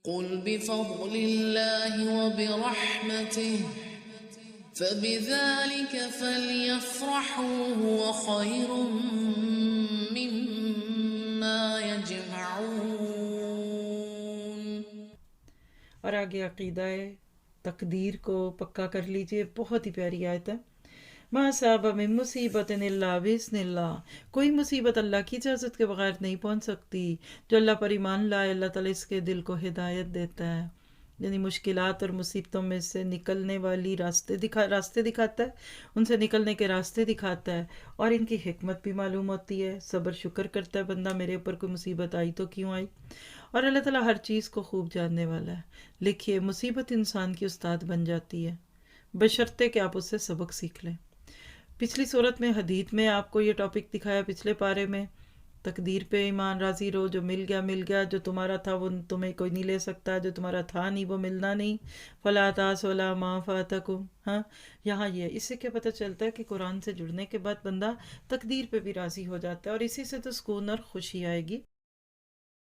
قل بفضل الله وبرحمته فبذلك فليفرحوا هو خير مما يجمعون۔ اور آگے عقیدہ تقدیر کو پکا کر لیجئے، بہت ہی پیاری آیت ہے۔ ما صاب من مصیبت الا باذن اللہ، کوئی مصیبت اللہ کی اجازت کے بغیر نہیں پہنچ سکتی۔ جو اللہ پر ایمان لائے، اللہ تعالیٰ اس کے دل کو ہدایت دیتا ہے، یعنی مشکلات اور مصیبتوں میں سے نکلنے والی راستے دکھاتا ہے، ان سے نکلنے کے راستے دکھاتا ہے، اور ان کی حکمت بھی معلوم ہوتی ہے۔ صبر شکر کرتا ہے بندہ، میرے اوپر کوئی مصیبت آئی تو کیوں آئی، اور اللہ تعالیٰ ہر چیز کو خوب جاننے والا ہے۔ لکھیے، مصیبت انسان کی استاد بن جاتی ہے بشرطے کہ آپ اس سے سبق سیکھ لیں۔ پچھلی صورت میں حدید میں آپ کو یہ ٹاپک دکھایا، پچھلے پارے میں، تقدیر پہ ایمان راضی رہو، جو مل گیا، جو تمہارا تھا وہ تمہیں کوئی نہیں لے سکتا، جو تمہارا تھا نہیں وہ ملنا نہیں، فلا تاسوا علی ما فاتکم۔ ہاں، یہاں یہ اس سے کیا پتہ چلتا ہے کہ قرآن سے جڑنے کے بعد بندہ تقدیر پہ بھی راضی ہو جاتا ہے، اور اسی سے تو سکون اور خوشی آئے گی۔